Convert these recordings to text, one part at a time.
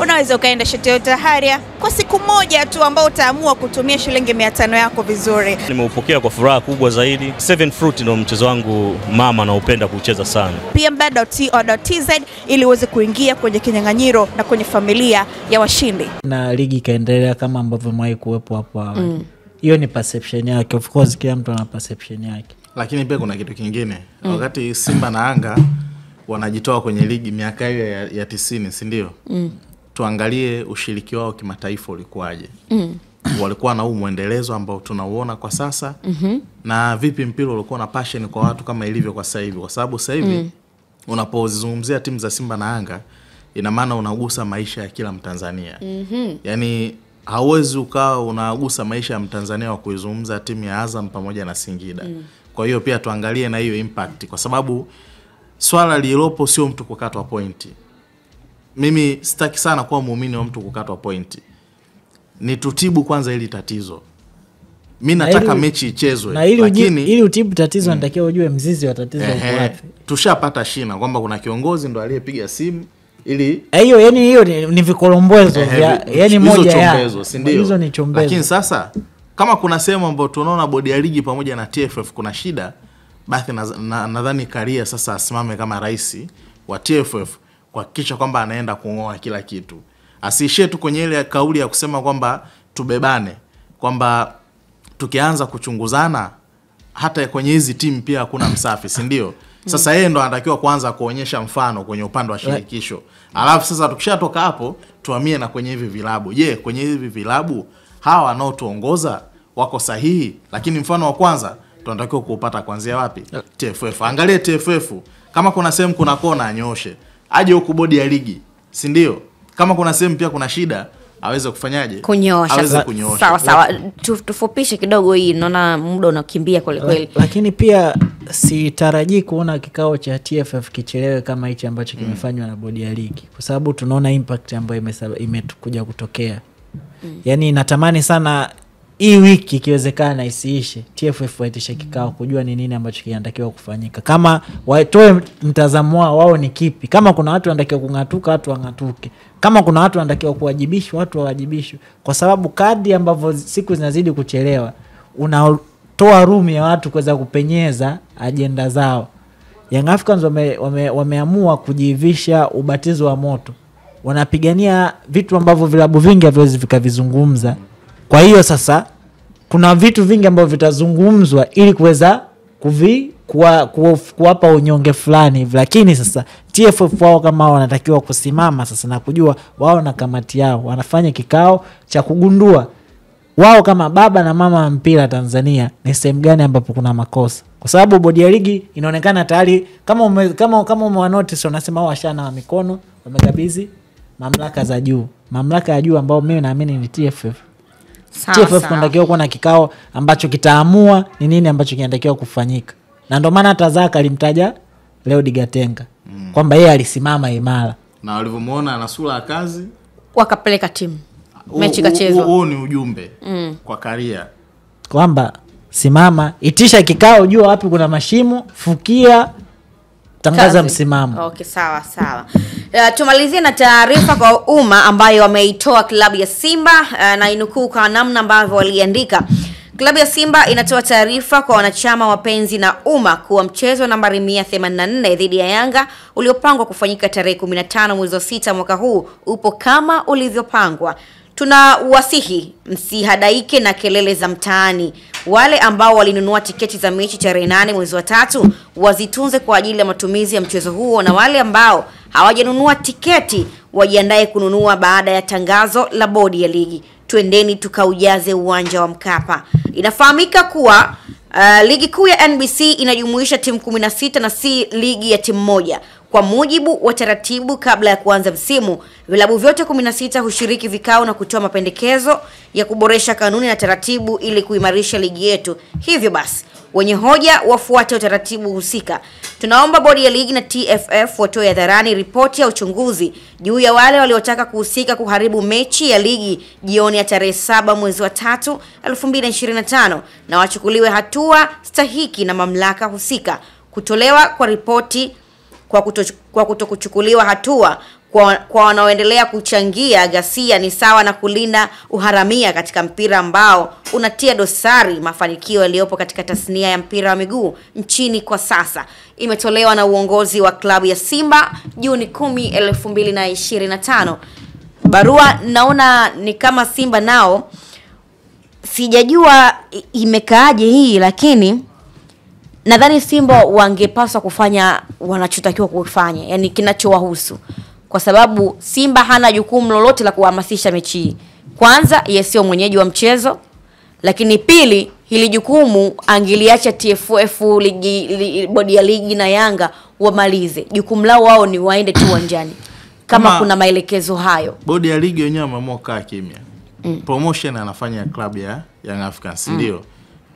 Unaweza ukaenda Toyota Harrier kwa siku moja tu ambao utaamua kutumia shilingi 500 yako vizuri. Nimeupokea kwa furaha kubwa zaidi. Seven Fruit ndio mchezo wangu mama na upenda kucheza sana. pmbet.co.tz ili uweze kuingia kwenye kinyang'anyiro na kwenye familia ya washindi. Na ligi kaendelea kama ambavyo mwai kuwepo hapo awali. Hiyo ni perception yake. Of course kila mtu ana perception yake. Lakini pia kuna kitu kingine. Wakati Simba na Yanga wanajitoa kwenye ligi miaka hiyo ya 90, si ndio? Tuangalie ushiriki wao kimataifa ulikuwaje. Walikuwa na huu muendelezo ambao tunauona kwa sasa. Na vipi mpira ulikuwa na passion kwa watu kama ilivyo kwa sasa hivi? Kwa sababu sasa hivi unapozungumzia timu za Simba na Yanga, ina maana unagusa maisha ya kila Mtanzania. Yaani hauwezi ukawa unagusa maisha ya Mtanzania wa kuizungumza timu ya Azam pamoja na Singida. Kwa hiyo pia tuangalie na hiyo impact, kwa sababu swala lilopo sio mtu kukatwa pointi. Mimi sitaki sana kuwa muumini wa mtu kukatwa pointi. Ni tutibu kwanza hili tatizo. Mimi nataka mechi ichezwe, na ili utibu tatizo unatakiwa ujue mzizi wa tatizo uko wapi. Tushapata shina kwamba kuna kiongozi ndo aliyepiga simu ili hiyo ni vikolombozo yani moja ya hizo ni chombezo. Lakini sasa kama kuna sehemu ambayo tunaona bodi ya ligi pamoja na TFF kuna shida, basi nadhani Karia sasa asimame kama rais wa TFF kuhakikisha kwamba anaenda kungoa kila kitu. Asiishie tu kwenye ile kauli ya kusema kwamba tubebane, kwamba tukianza kuchunguzana hata kwenye hizi timu pia hakuna msafi, si ndio? Sasa yeye ndo anatakiwa kwanza kuonyesha mfano kwenye upande wa shirikisho. Alafu sasa tukishatoka hapo tuhamie na kwenye hivi vilabu. Je, kwenye hivi vilabu hawa wanaotuongoza wako sahihi? Lakini mfano wa kwanza tunatakiwa kuupata kuanzia wapi? TFF. Angalie TFF. Kama kuna sehemu kuna kona anyoshe. Aje huku bodi ya ligi, si ndio? Kama kuna sehemu pia kuna shida aweze kufanyaje? Aweze kunyoosha. Sawa. Tufupishe kidogo hii, naona muda unakimbia kweli. Lakini pia sitarajii kuona kikao cha TFF kichelewe kama hichi ambacho kimefanywa na bodi ya ligi, kwa sababu tunaona impact ambayo imekuja kutokea. Yaani natamani sana hii wiki ikiwezekana isiishe, TFF waitishe kikao kujua ni nini ambacho kinatakiwa kufanyika. Kama waitoe mtazamo wao ni kipi. Kama kuna watu wanatakiwa kung'atuka, watu wang'atuke. Kama kuna watu wanatakiwa kuwajibishwa, watu wawajibishwe. Kwa sababu kadri ambavyo siku zinazidi kuchelewa, unatoa room ya watu kuweza kupenyeza agenda zao. Young Africans wameamua kujivisha ubatizo wa moto. Wanapigania vitu ambavyo vilabu vingi haviwezi vikavizungumza. Kwa hiyo sasa kuna vitu vingi ambavyo vitazungumzwa ili kuweza kuwapa unyonge fulani hivi. Lakini sasa TFF wao kama wanatakiwa kusimama sasa na kujua wao na kamati yao wanafanya kikao cha kugundua wao kama baba na mama wa mpira Tanzania ni sehemu gani ambapo kuna makosa. Kwa sababu bodi ya ligi inaonekana tayari kama umewanotice wanasema wao washana wa mikono, wamekabidhi mamlaka za juu. Mamlaka ya juu ambao mimi naamini ni TFF. TFF kunatakiwa kuwa na kikao ambacho kitaamua ni nini ambacho kinatakiwa kufanyika. Na ndio maana hata Zaka alimtaja Leo Digatenga kwamba yeye alisimama imara. Na walivyomuona ana sura ya kazi wakapeleka timu. Mechi kachezwa. Huo ni ujumbe kwa Karia kwamba simama, itisha kikao, jua wapi kuna mashimo, fukia, tangaza msimamo. Okay, sawa. Tumalizie na taarifa kwa umma ambayo wameitoa klabu ya Simba na inukuu kwa namna ambavyo waliandika. Klabu ya Simba inatoa taarifa kwa wanachama, wapenzi na umma kuwa mchezo nambari 184 dhidi ya Yanga uliopangwa kufanyika tarehe 15 mwezi wa 6 mwaka huu upo kama ulivyopangwa. Tunawasihi msihadaike na kelele za mtaani. Wale ambao walinunua tiketi za mechi tarehe 8 mwezi wa 3 wazitunze kwa ajili ya matumizi ya mchezo huo, na wale ambao hawajanunua tiketi wajiandae kununua baada ya tangazo la bodi ya ligi. Twendeni tukaujaze uwanja wa Mkapa. Inafahamika kuwa ligi kuu ya NBC inajumuisha timu 16 na si ligi ya timu moja. Kwa mujibu wa taratibu kabla ya kuanza msimu, vilabu vyote 16 hushiriki vikao na kutoa mapendekezo ya kuboresha kanuni na taratibu ili kuimarisha ligi yetu. Hivyo basi, wenye hoja wafuate utaratibu husika. Tunaomba bodi ya ligi na TFF watoe hadharani ripoti ya uchunguzi juu ya wale waliotaka kuhusika kuharibu mechi ya ligi jioni ya tarehe 7 mwezi wa 3 2025 na wachukuliwe hatua stahiki na mamlaka husika. Kutolewa kwa ripoti kwa kutokuchukuliwa hatua kwa wanaoendelea kuchangia ghasia ni sawa na kulinda uharamia katika mpira ambao unatia dosari mafanikio yaliyopo katika tasnia ya mpira wa miguu nchini kwa sasa. Imetolewa na uongozi wa klabu ya Simba Juni 10, 2025. Barua naona ni kama Simba nao, sijajua imekaaje hii, lakini nadhani Simba wangepaswa kufanya wanachotakiwa kufanya, yani kinachowahusu, kwa sababu Simba hana jukumu lolote la kuhamasisha mechi hii. Kwanza, yeye sio mwenyeji wa mchezo, lakini pili, hili jukumu angeliacha TFF, bodi ya ligi na Yanga wamalize. Jukumu lao wao ni waende tu uwanjani kama kuna maelekezo hayo. Bodi ya ligi wenyewe wameamua kaa kimya. Promotion anafanya klabu ya Young Africans, ndio.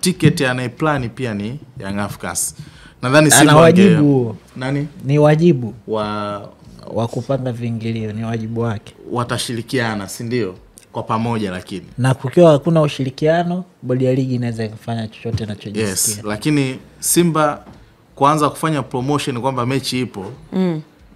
Ticket anaiplan pia ni Young Africans. Nadhani Simba wajibu nani? Ni wajibu wa kupanga viingilio, ni wajibu wake. Watashirikiana, si ndio? Kwa pamoja, lakini na kukiwa hakuna ushirikiano, bodi ya ligi inaweza kufanya chochote inachojisikia. Yes, lakini Simba kuanza kufanya promotion kwamba mechi ipo,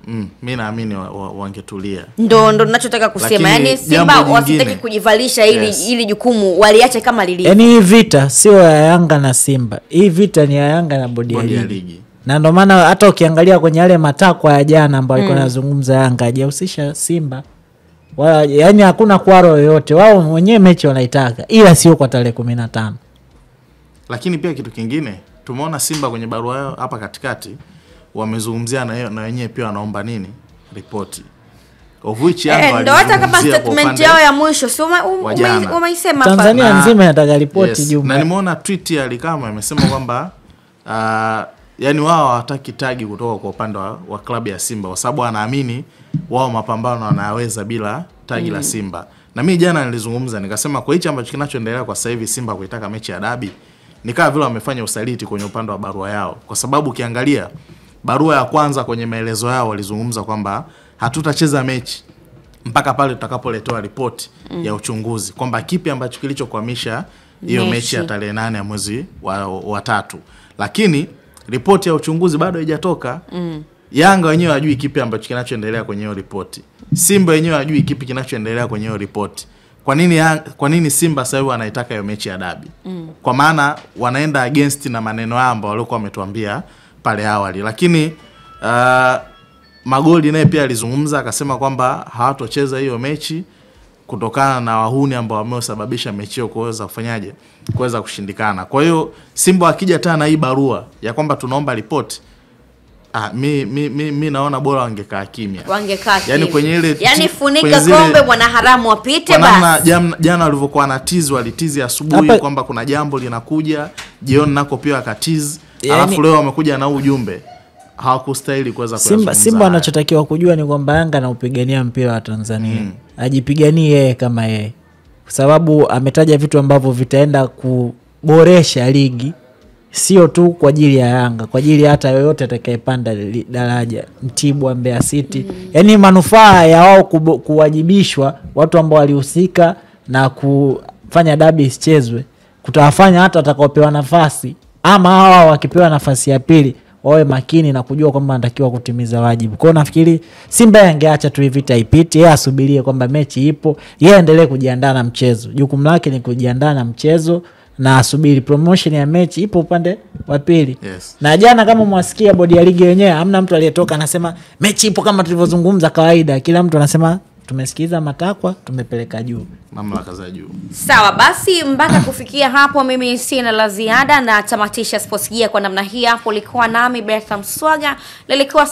mimi naamini wangetulia. Ndo ninachotaka kusema. Yani Simba wasitaki kujivalisha ili jukumu, waliache kama lilivyo. Yani hii vita sio ya Yanga na Simba. Hii vita ni ya Yanga na bodi ya ligi. Na ndio maana hata ukiangalia kwenye yale matakwa ya jana ambayo alikuwa anazungumza Yanga, hajahusisha Simba. Yani hakuna kwaro yoyote. Wao wenyewe mechi wanaitaka, ila sio kwa tarehe 15. Lakini pia kitu kingine, tumeona Simba kwenye barua yao hapa katikati wamezungumzia na wenyewe pia wanaomba nini? Ripoti. Of which Yanga ndio hata kama statement yao ya mwisho sio umeisema hapa. Tanzania nzima inataka ripoti jumla. Na nimeona tweet ya Alikama amesema kwamba yani wao hawataki tagi kutoka kwa upande wa klabu ya Simba kwa sababu anaamini wao mapambano wanaweza bila tagi la Simba. Na mimi jana nilizungumza nikasema kwa hicho ambacho kinachoendelea kwa sasa hivi Simba kuitaka mechi ya dabi ni kama vile wamefanya usaliti kwenye upande wa barua yao, kwa sababu ukiangalia barua ya kwanza kwenye maelezo yao walizungumza kwamba hatutacheza mechi mpaka pale tutakapoletewa ripoti ya uchunguzi kwamba kipi ambacho kilichokwamisha hiyo mechi ya tarehe 8 ya mwezi wa 3. Lakini ripoti ya uchunguzi bado haijatoka. Yanga wenyewe hajui kipi ambacho kinachoendelea kwenye hiyo ripoti. Simba wenyewe hajui kipi kinachoendelea kwenye hiyo ripoti. Kwa nini Simba sasa hivi anaitaka hiyo mechi ya dabi? Kwa maana wanaenda against na maneno yao ambao walikuwa wametuambia pale awali. Lakini Magoli naye pia alizungumza akasema kwamba hawatocheza hiyo mechi kutokana na wahuni ambao wamesababisha mechi hiyo kuweza kushindikana. Kwa hiyo Simba akija tena na hii barua ya kwamba tunaomba report, mi naona bora wangekaa kimya. Yani kwenye ile funika kombe mwana haramu wapite basi. Jana walivyokuwa na tease walitizi asubuhi kwamba kuna jambo linakuja, jioni nako pia wakatizi. Alafu leo wamekuja na ujumbe. Hawakustahili kuweza kuzungumza. Simba anachotakiwa kujua ni kwamba Yanga anaupigania mpira wa Tanzania. Ajipiganie yeye kama yeye. Kwa sababu ametaja vitu ambavyo vitaenda kuboresha ligi, sio tu kwa ajili ya Yanga, kwa ajili hata yoyote atakayepanda daraja, Mtibwa, Mbeya City. Yani manufaa ya wao kuwajibishwa watu ambao walihusika na kufanya dabi isichezwe, kutawafanya hata atakaopewa nafasi ama hawa wakipewa nafasi ya pili wawe makini na kujua kwamba anatakiwa kutimiza wajibu. Kwa hiyo nafikiri Simba yangeacha tu vita ipite, yeye asubirie kwamba mechi ipo, yeye aendelee kujiandaa na mchezo. Jukumu lake ni kujiandaa na mchezo na asubiri promotion ya mechi ipo upande wa pili. Na jana kama mwasikia bodi ya ligi wenyewe hamna mtu aliyetoka anasema mechi ipo kama tulivyozungumza kawaida. Kila mtu anasema tumesikiza matakwa, tumepeleka juu, mamlaka za juu. Sawa basi, mpaka kufikia hapo mimi sina la ziada na tamatisha Sports Gear kwa namna hii. Hapo likuwa nami Bertha Mswaga, lilikuwa